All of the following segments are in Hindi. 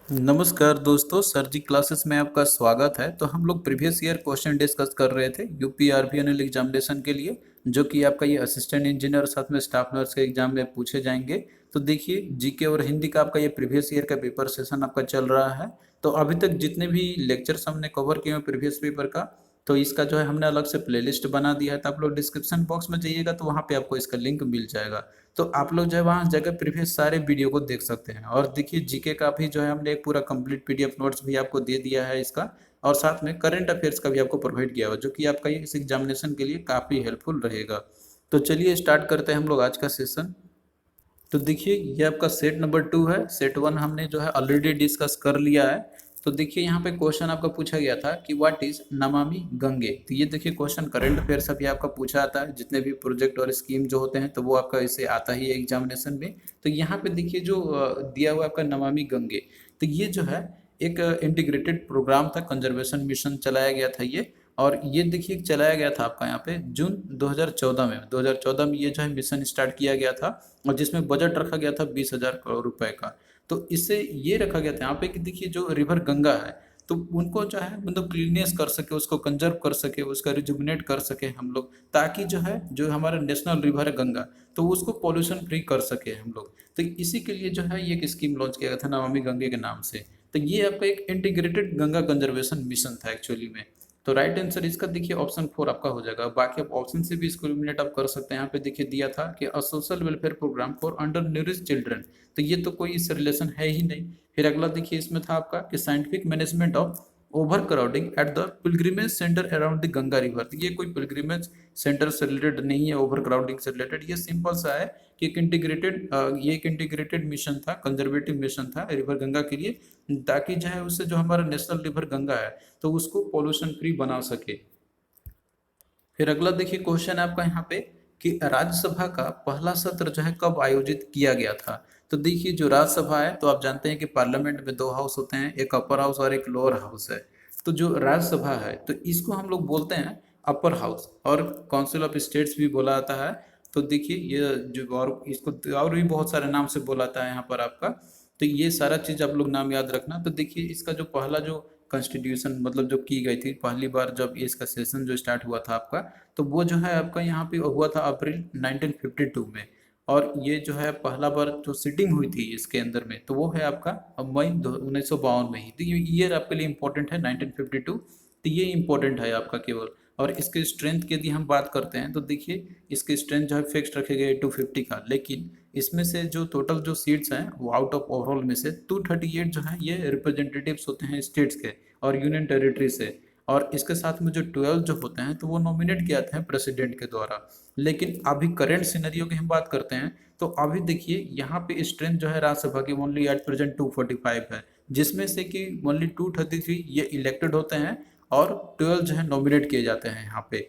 नमस्कार दोस्तों, सर जी क्लासेस में आपका स्वागत है। तो हम लोग प्रीवियस ईयर क्वेश्चन डिस्कस कर रहे थे यूपी आरबीएनएल एग्जामिनेशन के लिए, जो कि आपका ये असिस्टेंट इंजीनियर और साथ में स्टाफ नर्स के एग्जाम में पूछे जाएंगे। तो देखिए, जीके और हिंदी का आपका ये प्रीवियस ईयर का पेपर सेशन आपका चल रहा है। तो अभी तक जितने भी लेक्चर्स हमने कवर किए हैं प्रीवियस पेपर का, तो इसका जो है हमने अलग से प्लेलिस्ट बना दिया है। तो आप लोग डिस्क्रिप्शन बॉक्स में जाइएगा तो वहाँ पे आपको इसका लिंक मिल जाएगा। तो आप लोग जो है वहाँ जाकर प्रीवियस सारे वीडियो को देख सकते हैं। और देखिए, जीके का भी जो है हमने एक पूरा कंप्लीट पीडीएफ नोट्स भी आपको दे दिया है इसका, और साथ में करंट अफेयर्स का भी आपको प्रोवाइड किया हुआ, जो कि आपका इस एग्जामिनेशन के लिए काफ़ी हेल्पफुल रहेगा। तो चलिए स्टार्ट करते हैं हम लोग आज का सेशन। तो देखिए, ये आपका सेट नंबर 2 है। सेट 1 हमने जो है ऑलरेडी डिस्कस कर लिया है। तो देखिए, यहाँ पे क्वेश्चन आपका पूछा गया था कि व्हाट इज नमामि गंगे। तो ये देखिए क्वेश्चन करंट अफेयर से भी आपका पूछा आता है। जितने भी प्रोजेक्ट और स्कीम जो होते हैं तो वो आपका इसे आता ही है एग्जामिनेशन में। तो यहाँ पे देखिए जो दिया हुआ आपका नमामि गंगे, तो ये जो है एक इंटीग्रेटेड प्रोग्राम था, कंजर्वेशन मिशन चलाया गया था ये। और ये देखिए चलाया गया था आपका यहाँ पे जून 2014 में। 2014 में ये जो है मिशन स्टार्ट किया गया था, और जिसमें बजट रखा गया था 20,000 करोड़ रुपए का। तो इससे ये रखा गया था यहाँ पे कि देखिए जो रिवर गंगा है, तो उनको जो है मतलब क्लीननेस कर सके, उसको कंजर्व कर सके, उसका रिजुमिनेट कर सके हम लोग, ताकि जो है जो हमारा नेशनल रिवर है गंगा, तो उसको पॉल्यूशन फ्री कर सके हम लोग। तो इसी के लिए जो है ये एक स्कीम लॉन्च किया गया था नमामि गंगे के नाम से। तो ये आपका एक इंटीग्रेटेड गंगा कंजर्वेशन मिशन था एक्चुअली में। तो राइट आंसर इसका देखिए ऑप्शन 4 आपका हो जाएगा। बाकी आप ऑप्शन से भी इसको एलिमिनेट आप कर सकते हैं। यहाँ पे देखिए दिया था कि a social welfare programme for under nourish children, तो ये तो कोई इससे रिलेशन है ही नहीं। फिर अगला देखिए इसमें था आपका कि scientific management of over crowding at the pilgrimage centre around the Ganga river. तो ये कोई पिलग्रिमेज सेंटर से रिलेटेड नहीं है, ओवर क्राउडिंग से रिलेटेड। ये सिंपल सा है कि एक इंटीग्रेटेड मिशन था, कंजर्वेटिव मिशन था रिवर गंगा के लिए, ताकि जो है उससे जो हमारा नेशनल रिवर गंगा है तो उसको पॉल्यूशन फ्री बना सके। फिर अगला देखिए क्वेश्चन है आपका यहाँ पे कि राज्यसभा का पहला सत्र जो है कब आयोजित किया गया था। तो देखिए, जो राज्यसभा है तो आप जानते हैं कि पार्लियामेंट में दो हाउस होते हैं, एक अपर हाउस और एक लोअर हाउस है। तो जो राज्यसभा है तो इसको हम लोग बोलते हैं अपर हाउस, और काउंसिल ऑफ स्टेट्स भी बोला जाता है। तो देखिए ये जो, और इसको और भी बहुत सारे नाम से बोला जाता है यहाँ पर आपका। तो ये सारा चीज आप लोग नाम याद रखना। तो देखिए इसका जो पहला जो कॉन्स्टिट्यूशन मतलब जो की गई थी पहली बार जब ये इसका सेशन जो स्टार्ट हुआ था आपका, तो वो जो है आपका यहाँ पे हुआ था अप्रैल 1952 में। और ये जो है पहला बार जो सिटिंग हुई थी इसके अंदर में, तो वो है आपका मई 1952 में ही। तो ये ईयर आपके लिए इंपॉर्टेंट है 1952। तो ये इंपॉर्टेंट है आपका केवल। और इसके स्ट्रेंथ की यदि हम बात करते हैं तो देखिए इसके स्ट्रेंथ जो है फिक्स्ड रखे गए 250 का, लेकिन इसमें से जो टोटल जो सीट्स हैं वो आउट ऑफ ओवरऑल में से 238 जो है ये रिप्रेजेंटेटिव्स होते हैं स्टेट्स के और यूनियन टेरिटरी से। और इसके साथ में जो 12 जो होते हैं तो वो नॉमिनेट किए जाते हैं प्रेसिडेंट के द्वारा। लेकिन अभी करंट सिनेरियो की हम बात करते हैं, तो अभी देखिए यहाँ पे स्ट्रेंथ जो है राज्यसभा की ओनली एट प्रेजेंट 245 है, जिसमें से कि ओनली 233 ये इलेक्टेड होते हैं और 12 जो है नॉमिनेट किए जाते हैं यहाँ पे।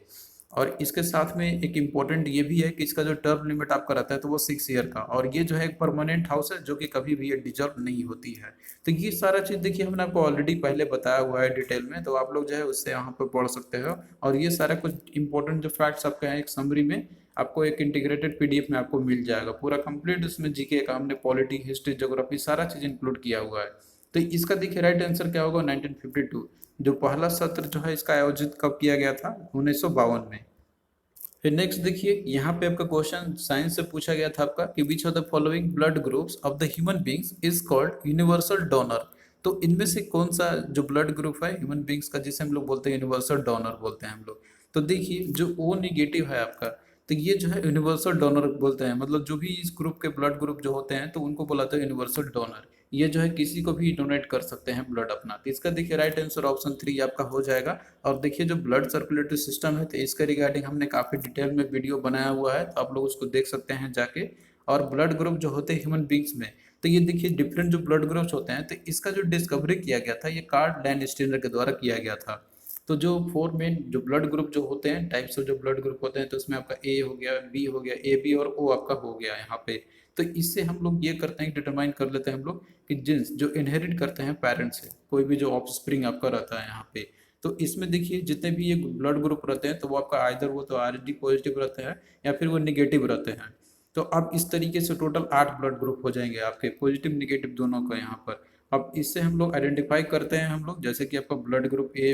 और इसके साथ में एक इम्पॉर्टेंट ये भी है कि इसका जो टर्म लिमिट आपका रहता है तो वो 6 ईयर का, और ये जो है एक परमानेंट हाउस है जो कि कभी भी ये डिजॉल्व नहीं होती है। तो ये सारा चीज़ देखिए हमने आपको ऑलरेडी पहले बताया हुआ है डिटेल में, तो आप लोग जो है उससे यहाँ पर पढ़ सकते हो। और ये सारा कुछ इंपॉर्टेंट जो फैक्ट्स आपके हैं एक समरी में आपको एक इंटीग्रेटेड पीडीएफ में आपको मिल जाएगा पूरा कंप्लीट। उसमें जीके का हमने पॉलिटी हिस्ट्री ज्योग्राफी सारा चीज़ इंक्लूड किया हुआ है। तो इसका देखिए राइट आंसर क्या होगा 1952। जो पहला सत्र जो है इसका आयोजित कब किया गया था 1952 में। फिर नेक्स्ट देखिए यहाँ पे आपका क्वेश्चन साइंस से पूछा गया था आपका कि which of the following blood groups of the human beings is called universal donor. तो इनमें से कौन सा जो ब्लड ग्रुप है ह्यूमन बींग्स का जिसे हम लोग बोलते हैं यूनिवर्सल डोनर बोलते हैं हम लोग। तो देखिए जो ओ निगेटिव है आपका, तो ये जो है यूनिवर्सल डोनर बोलते हैं। मतलब जो भी इस ग्रुप के ब्लड ग्रुप जो होते हैं तो उनको बुलाते हैं यूनिवर्सल डोनर। ये जो है किसी को भी डोनेट कर सकते हैं ब्लड अपना। तो इसका देखिए राइट आंसर ऑप्शन 3 आपका हो जाएगा। और देखिए जो ब्लड सर्कुलेटरी सिस्टम है तो इसके रिगार्डिंग हमने काफ़ी डिटेल में वीडियो बनाया हुआ है, तो आप लोग उसको देख सकते हैं जाके। और ब्लड ग्रुप जो होते हैं ह्यूमन बींग्स में, तो ये देखिए डिफरेंट जो ब्लड ग्रुप्स होते हैं, तो इसका जो डिस्कवरी किया गया था ये कार्ल लैंडस्टीनर के द्वारा किया गया था। तो जो 4 मेन जो ब्लड ग्रुप जो होते हैं टाइप्स ऑफ जो ब्लड ग्रुप होते हैं, तो उसमें आपका ए हो गया, बी हो गया, ए बी और ओ आपका हो गया यहाँ पे। तो इससे हम लोग ये करते हैं डिटरमाइन कर लेते हैं हम लोग कि जीन्स जो इनहेरिट करते हैं पेरेंट्स से, कोई भी जो ऑफस्प्रिंग आपका रहता है यहाँ पे। तो इसमें देखिए जितने भी ये ब्लड ग्रुप रहते हैं तो वो आपका आइदर वो तो आरएचडी पॉजिटिव रहते हैं या फिर वो निगेटिव रहते हैं। तो अब इस तरीके से टोटल 8 ब्लड ग्रुप हो जाएंगे आपके, पॉजिटिव निगेटिव दोनों का यहाँ पर। अब इससे हम लोग आइडेंटिफाई करते हैं हम लोग, जैसे कि आपका ब्लड ग्रुप ए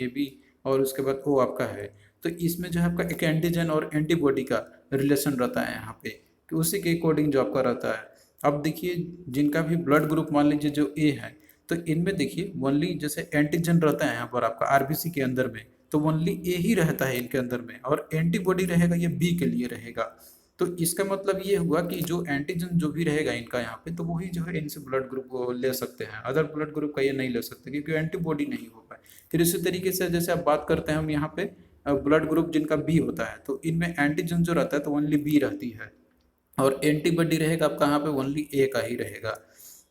बी और उसके बाद ओ आपका है, तो इसमें जो है आपका एक एंटीजन और एंटीबॉडी का रिलेशन रहता है यहाँ पे, कि उसी के अकॉर्डिंग जो आपका रहता है। अब देखिए जिनका भी ब्लड ग्रुप मान लीजिए जो ए है, तो इनमें देखिए ओनली जैसे एंटीजन रहता है यहाँ पर आपका आरबीसी के अंदर में, तो ओनली ए ही रहता है इनके अंदर में, और एंटीबॉडी रहेगा ये बी के लिए रहेगा। तो इसका मतलब ये हुआ कि जो एंटीजन जो भी रहेगा इनका यहाँ पे, तो वही जो है इनसे ब्लड ग्रुप को ले सकते हैं, अदर ब्लड ग्रुप का ये नहीं ले सकते क्योंकि एंटीबॉडी नहीं हो पाए। फिर इसी तरीके से जैसे आप बात करते हैं हम यहाँ पे ब्लड ग्रुप जिनका बी होता है, तो इनमें एंटीजन जो रहता है तो ओनली बी रहती है, और एंटीबॉडी रहेगा आपका यहाँ पे ओनली ए का ही रहेगा।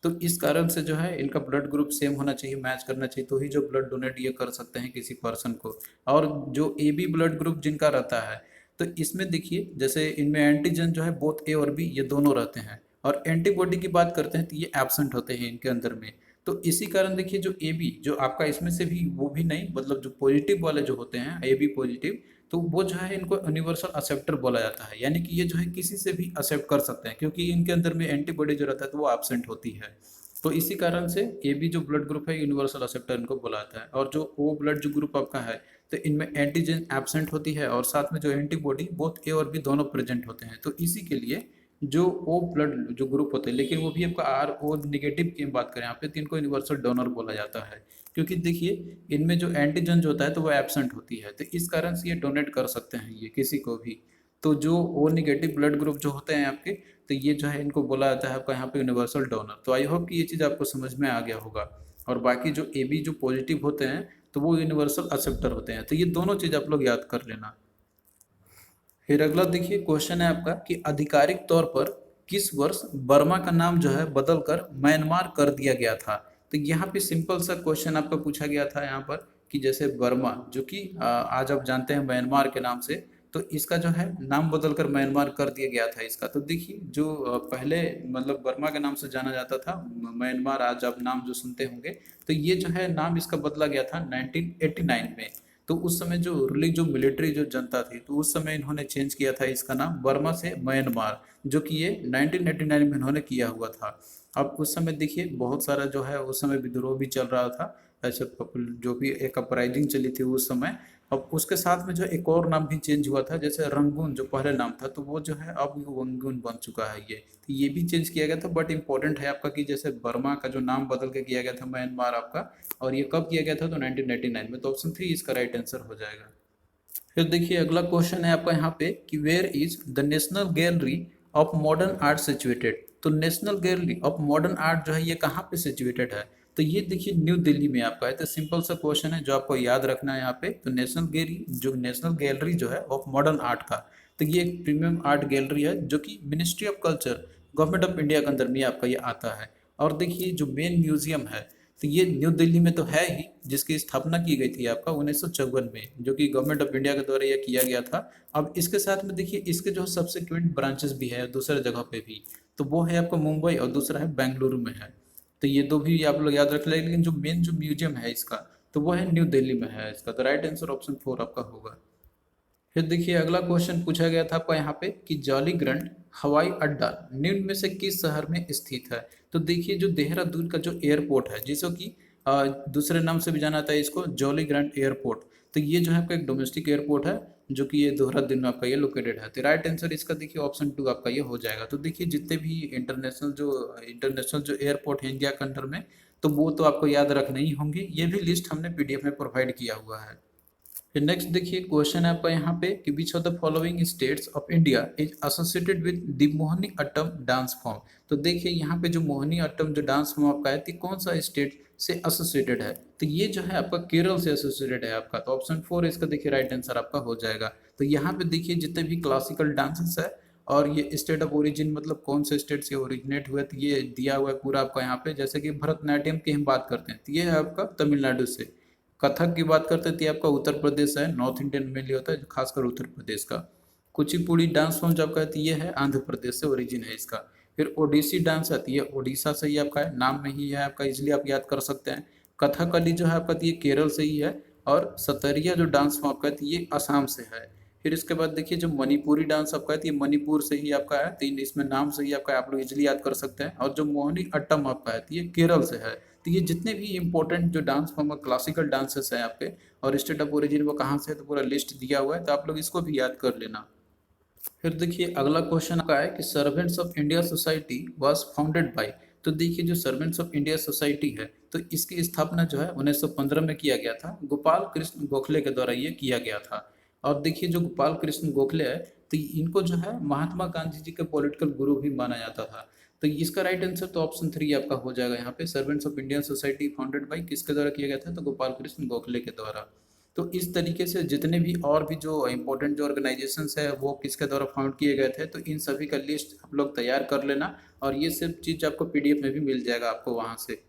तो इस कारण से जो है इनका ब्लड ग्रुप सेम होना चाहिए, मैच करना चाहिए, तो ही जो ब्लड डोनेट ये कर सकते हैं किसी पर्सन को। और जो ए बी ब्लड ग्रुप जिनका रहता है, तो इसमें देखिए जैसे इनमें एंटीजन जो है बोथ ए और बी ये दोनों रहते हैं, और एंटीबॉडी की बात करते हैं तो ये एब्सेंट होते हैं इनके अंदर में। तो इसी कारण देखिए जो ए बी जो आपका इसमें से भी वो भी नहीं, मतलब जो पॉजिटिव वाले जो होते हैं ए बी पॉजिटिव, तो वो जो है इनको यूनिवर्सल एक्सेप्टर बोला जाता है, यानी कि ये जो है किसी से भी एक्सेप्ट कर सकते हैं क्योंकि इनके अंदर में एंटीबॉडी जो रहता है तो वो एब्सेंट होती है। तो इसी कारण से ए बी जो ब्लड ग्रुप है यूनिवर्सल एक्सेप्टर इनको बोला जाता है। और जो ओ ब्लड जो ग्रुप आपका है, तो इनमें एंटीजन एब्सेंट होती है और साथ में जो एंटीबॉडी बोथ ए और बी दोनों प्रेजेंट होते हैं। तो इसी के लिए जो ओ ब्लड जो ग्रुप होते हैं, लेकिन वो भी आपका आर ओ नेगेटिव की बात करें यहाँ पे, तो इनको यूनिवर्सल डोनर बोला जाता है क्योंकि देखिए इनमें जो एंटीजन जो होता है तो वो एब्सेंट होती है, तो इस कारण से ये डोनेट कर सकते हैं ये किसी को भी। तो जो ओ नेगेटिव ब्लड ग्रुप जो होते हैं आपके, तो ये जो है इनको बोला जाता है आपका यहाँ पे यूनिवर्सल डोनर। तो आई होप कि ये चीज़ आपको समझ में आ गया होगा। और बाकी जो ए बी जो पॉजिटिव होते हैं तो वो यूनिवर्सल एक्सेप्टर होते हैं, तो ये दोनों चीज़ आप लोग याद कर लेना। फिर अगला देखिए क्वेश्चन है आपका कि आधिकारिक तौर पर किस वर्ष बर्मा का नाम जो है बदलकर म्यांमार कर दिया गया था। तो यहाँ पे सिंपल सा क्वेश्चन आपका पूछा गया था यहाँ पर कि जैसे बर्मा जो कि आज आप जानते हैं म्यांमार के नाम से, तो इसका जो है नाम बदलकर म्यांमार कर दिया गया था इसका। तो देखिए जो पहले मतलब बर्मा के नाम से जाना जाता था, म्यांमार आज आप नाम जो सुनते होंगे, तो ये जो है नाम इसका बदला गया था 1989 में। तो उस समय जो रूलिंग जो मिलिट्री जो जनता थी, तो उस समय इन्होंने चेंज किया था इसका नाम बर्मा से म्यांमार, जो कि ये 1989 में इन्होंने किया हुआ था। अब उस समय देखिए बहुत सारा जो है उस समय विद्रोह भी चल रहा था, ऐसे जो भी एक अपराइजिंग चली थी उस समय। अब उसके साथ में जो एक और नाम भी चेंज हुआ था, जैसे रंगून जो पहले नाम था, तो वो जो है अब वंगून बन चुका है ये, तो ये भी चेंज किया गया था। बट इम्पोर्टेंट है आपका कि जैसे बर्मा का जो नाम बदल के किया गया था म्यांमार आपका, और ये कब किया गया था, तो 1999 में। तो ऑप्शन 3 इसका राइट आंसर हो जाएगा। फिर देखिए अगला क्वेश्चन है आपका यहाँ पे कि where is the National Gallery of Modern Art situated. तो National Gallery of Modern Art जो है ये कहाँ पे सिचुएटेड है, तो ये देखिए न्यू दिल्ली में आपका है। तो सिंपल सा क्वेश्चन है जो आपको याद रखना है यहाँ पे। तो नेशनल गैलरी जो है ऑफ मॉडर्न आर्ट का, तो ये एक प्रीमियम आर्ट गैलरी है जो कि ministry of culture government of India के अंदर में आपका ये आता है। और देखिए जो मेन म्यूजियम है, तो ये न्यू दिल्ली में तो है ही, जिसकी स्थापना की गई थी आपका 1954 में, जो कि गवर्नमेंट ऑफ इंडिया के द्वारा यह किया गया था। अब इसके साथ में देखिए इसके जो सब्सिक्वेंट ब्रांचेस भी है दूसरे जगह पे भी, तो वो है आपका मुंबई और दूसरा है बेंगलुरु में है। तो ये दो भी आप लोग याद रख लें, लेकिन जो मेन जो म्यूजियम है इसका, तो वो है न्यू दिल्ली में है इसका। तो राइट आंसर ऑप्शन 4 आपका होगा। फिर देखिए अगला क्वेश्चन पूछा गया था आपका यहाँ पे कि जॉलीग्रांट हवाई अड्डा निम्न में से किस शहर में स्थित है। तो देखिए जो देहरादून का जो एयरपोर्ट है, जिसको कि दूसरे नाम से भी जाना जाता है इसको जॉलीग्रांट एयरपोर्ट, तो ये जो है आपका एक डोमेस्टिक एयरपोर्ट है जो कि ये देहरादून में आपका ये लोकेटेड है। तो राइट आंसर इसका देखिए ऑप्शन 2 आपका ये हो जाएगा। तो देखिए जितने भी इंटरनेशनल जो एयरपोर्ट है इंडिया के अंदर में, तो वो तो आपको याद रखने ही होंगे, ये भी लिस्ट हमने पीडीएफ में प्रोवाइड किया हुआ है। फिर नेक्स्ट देखिए क्वेश्चन है आपका यहाँ पे कि which of the following states of India is associated with the Mohiniattam dance form. तो देखिए यहाँ पे जो मोहिनी अट्टम जो डांस फॉर्म आपका है, तो कौन सा स्टेट से एसोसिएटेड है, तो ये जो है आपका केरल से एसोसिएटेड है आपका। तो ऑप्शन 4 इसका देखिए राइट आंसर आपका हो जाएगा। तो यहाँ पे देखिए जितने भी क्लासिकल डांसेस है और ये स्टेट ऑफ ओरिजिन मतलब कौन से स्टेट से ओरिजिनेट हुए, तो ये दिया हुआ है पूरा आपका यहाँ पे। जैसे कि भरतनाट्यम की हम बात करते हैं तो ये है आपका तमिलनाडु से। कथक की बात करते थे आपका उत्तर प्रदेश है, नॉर्थ इंडियन मेनली होता है खासकर उत्तर प्रदेश का। कुचिपुड़ी डांस फॉर्म जो आपका है ये है आंध्र प्रदेश से ओरिजिन है इसका। फिर ओडिसी डांस है, ये ओडिशा से ही आपका है, नाम में ही है आपका, इसलिए आप याद कर सकते हैं। कथकली जो है आपका ये केरल से ही है। और सतरिया जो डांस फॉर्म आपका है ये असम से है। फिर इसके बाद देखिए जो मणिपुरी डांस आपका है ये मणिपुर से ही आपका है, तो इसमें नाम से ही आपका आप लोग इजिली याद कर सकते हैं। और जो मोहिनी अट्टम आपका है ये केरल से है, तो ये जितने भी इंपॉर्टेंट जो डांस फॉर्म क्लासिकल डांसेस हैं आपके और स्टेट ऑफ ओरिजिन वो कहाँ से है, तो पूरा लिस्ट दिया हुआ है, तो आप लोग इसको भी याद कर लेना। फिर देखिए अगला क्वेश्चन का है कि servants of India society was founded by. तो देखिए जो सर्वेंट्स ऑफ इंडिया सोसाइटी है तो इसकी स्थापना जो है 1915 में किया गया था, गोपाल कृष्ण गोखले के द्वारा ये किया गया था। और देखिए जो गोपाल कृष्ण गोखले है तो इनको जो है महात्मा गांधी जी के पॉलिटिकल गुरु भी माना जाता था। तो इसका राइट आंसर तो ऑप्शन 3 आपका हो जाएगा यहाँ पे, servants of Indian society founded by किसके द्वारा किया गया था, तो गोपाल कृष्ण गोखले के द्वारा। तो इस तरीके से जितने भी और भी जो इम्पोर्टेंट जो ऑर्गेनाइजेशंस है वो किसके द्वारा फाउंड किए गए थे, तो इन सभी का लिस्ट आप लोग तैयार कर लेना और ये सब चीज़ आपको पीडीएफ में भी मिल जाएगा आपको वहाँ से।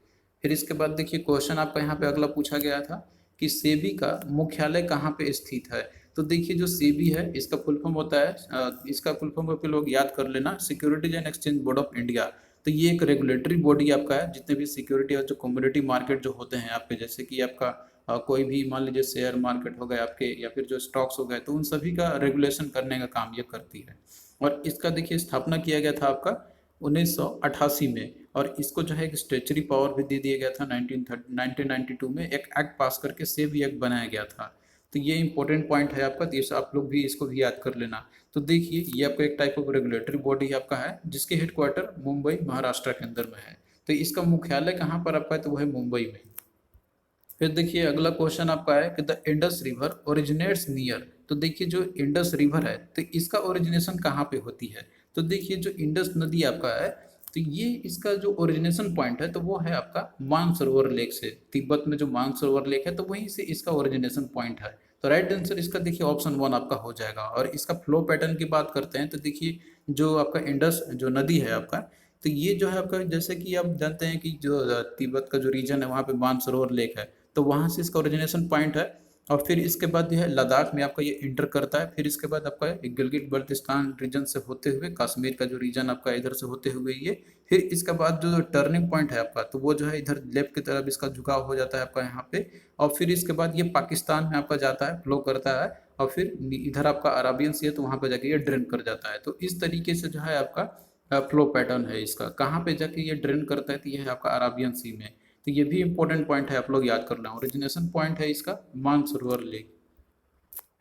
फिर इसके बाद देखिए क्वेश्चन आपका यहाँ पे अगला पूछा गया था कि सेबी का मुख्यालय कहाँ पे स्थित है। तो देखिए जो सेबी है इसका फुल फॉर्म होता है इसका फुल फॉर्म पे लोग याद कर लेना, securities and exchange board of India. तो ये एक रेगुलेटरी बॉडी आपका है, जितने भी सिक्योरिटी और जो कमोडिटी मार्केट जो होते हैं आपके, जैसे कि आपका कोई भी मान लीजिए शेयर मार्केट हो गए आपके या फिर जो स्टॉक्स हो गए, तो उन सभी का रेगुलेशन करने का काम ये करती है। और इसका देखिए स्थापना किया गया था आपका 1988 में, और इसको जो है एक स्टेचुरी पावर भी दे दिया गया था 1992 में, एक एक्ट पास करके सेबी एक्ट बनाया गया था। तो ये इंपॉर्टेंट पॉइंट है आपका, तो आप लोग भी इसको भी याद कर लेना। तो देखिए ये आपका एक टाइप ऑफ रेगुलेटरी बॉडी आपका है जिसके हेडक्वार्टर मुंबई महाराष्ट्र के अंदर में है। तो इसका मुख्यालय कहाँ पर आपका है, तो वो है मुंबई में। फिर देखिए अगला क्वेश्चन आपका है कि the Indus river originates near. तो देखिए जो इंडस रिवर है तो इसका ओरिजिनेशन कहाँ पे होती है। तो देखिए जो इंडस नदी आपका है तो ये इसका जो ओरिजिनेशन पॉइंट है तो वो है आपका मानसरोवर लेक से, तिब्बत में जो मानसरोवर लेक है तो वहीं से इसका ओरिजिनेशन पॉइंट है। तो राइट आंसर इसका देखिए ऑप्शन 1 आपका हो जाएगा। और इसका फ्लो पैटर्न की बात करते हैं तो देखिए जो आपका इंडस जो नदी है आपका, तो ये जो है आपका, जैसे कि आप जानते हैं कि जो तिब्बत का जो रीजन है वहाँ पे मानसरोवर लेक है, तो वहाँ से इसका ओरिजिनेशन पॉइंट है। और फिर इसके बाद जो है लद्दाख में आपका ये इंटर करता है, फिर इसके बाद आपका गिलगित बल्तिस्तान रीजन से होते हुए कश्मीर का जो रीजन आपका इधर से होते हुए ये, फिर इसके बाद जो टर्निंग पॉइंट है आपका तो वो जो है इधर लेफ्ट की तरफ इसका झुकाव हो जाता है आपका यहाँ पे। और फिर इसके बाद ये पाकिस्तान में आपका जाता है, फ्लो करता है, और फिर इधर आपका अराबियन सी है तो वहाँ पे जाके ये ड्रेन कर जाता है। तो इस तरीके से जो है आपका फ्लो पैटर्न है इसका, कहाँ पे जाके ये ड्रेन करता है, तो ये है आपका अराबियन सी में। तो ये भी इंपॉर्टेंट पॉइंट है, आप लोग याद कर लें। ओरिजिनेशन पॉइंट है इसका मानसरोवर लेक।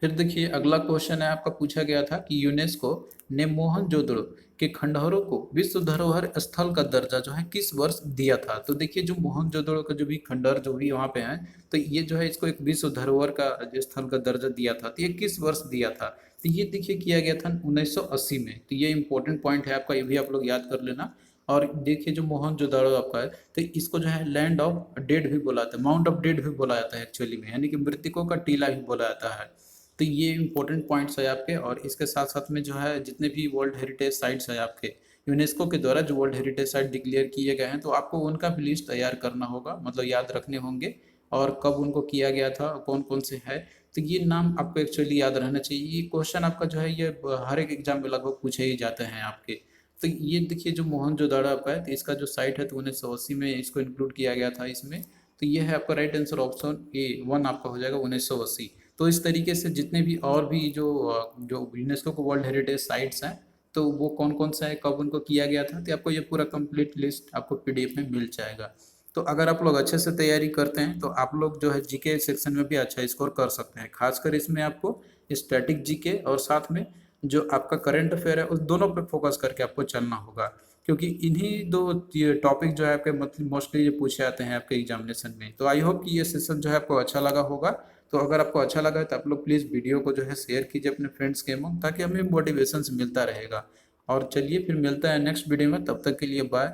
फिर देखिए अगला क्वेश्चन है आपका, पूछा गया था कि यूनेस्को ने मोहनजोदड़ो के खंडहरों को विश्व धरोहर स्थल का दर्जा जो है किस वर्ष दिया था। तो देखिए जो मोहनजोदड़ो का जो भी खंडहर जो भी वहाँ पे हैं तो ये जो है इसको एक विश्व धरोहर का स्थल का दर्जा दिया था, तो ये किस वर्ष दिया था। तो ये देखिए किया गया था 1980 में। तो ये इंपॉर्टेंट पॉइंट है आपका, ये भी आप लोग याद कर लेना। और देखिए जो मोहनजोदड़ो आपका है तो इसको जो है लैंड ऑफ डेड भी बोला जाता है, माउंट ऑफ डेड भी बोला जाता है एक्चुअली में, यानी कि मृतकों का टीला भी बोला जाता है। तो ये इंपॉर्टेंट पॉइंट्स है आपके। और इसके साथ साथ में जो है जितने भी वर्ल्ड हेरिटेज साइट्स है आपके यूनेस्को के द्वारा जो वर्ल्ड हेरिटेज साइट डिक्लेयर किए गए हैं, तो आपको उनका भी लिस्ट तैयार करना होगा, मतलब याद रखने होंगे, और कब उनको किया गया था, कौन कौन से है। तो ये नाम आपको एक्चुअली याद रहना चाहिए। ये क्वेश्चन आपका जो है ये हर एक एग्जाम में लगभग पूछे ही जाते हैं आपके। तो ये देखिए जो मोहनजोदड़ो आपका है तो इसका जो साइट है तो 1980 में इसको इंक्लूड किया गया था इसमें। तो ये है आपका राइट आंसर ऑप्शन A1 आपका हो जाएगा 1980। तो इस तरीके से जितने भी और भी जो यूनेस्को को वर्ल्ड हेरिटेज साइट्स हैं तो वो कौन कौन सा है, कब उनको किया गया था, तो आपको ये पूरा कंप्लीट लिस्ट आपको पीडीएफ में मिल जाएगा। तो अगर आप लोग अच्छे से तैयारी करते हैं तो आप लोग जो है जीके सेक्शन में भी अच्छा स्कोर कर सकते हैं। खासकर इसमें आपको स्टैटिक जीके और साथ में जो आपका करंट अफेयर है उस दोनों पे फोकस करके आपको चलना होगा, क्योंकि इन्हीं दो टॉपिक जो है आपके मतलब मोस्टली ये पूछे जाते हैं आपके एग्जामिनेशन में। तो आई होप कि ये सेशन जो है आपको अच्छा लगा होगा। तो अगर आपको अच्छा लगा है तो आप लोग प्लीज़ वीडियो को जो है शेयर कीजिए अपने फ्रेंड्स के में, ताकि हमें मोटिवेशन मिलता रहेगा। और चलिए फिर मिलता है नेक्स्ट वीडियो में, तब तक के लिए बाय।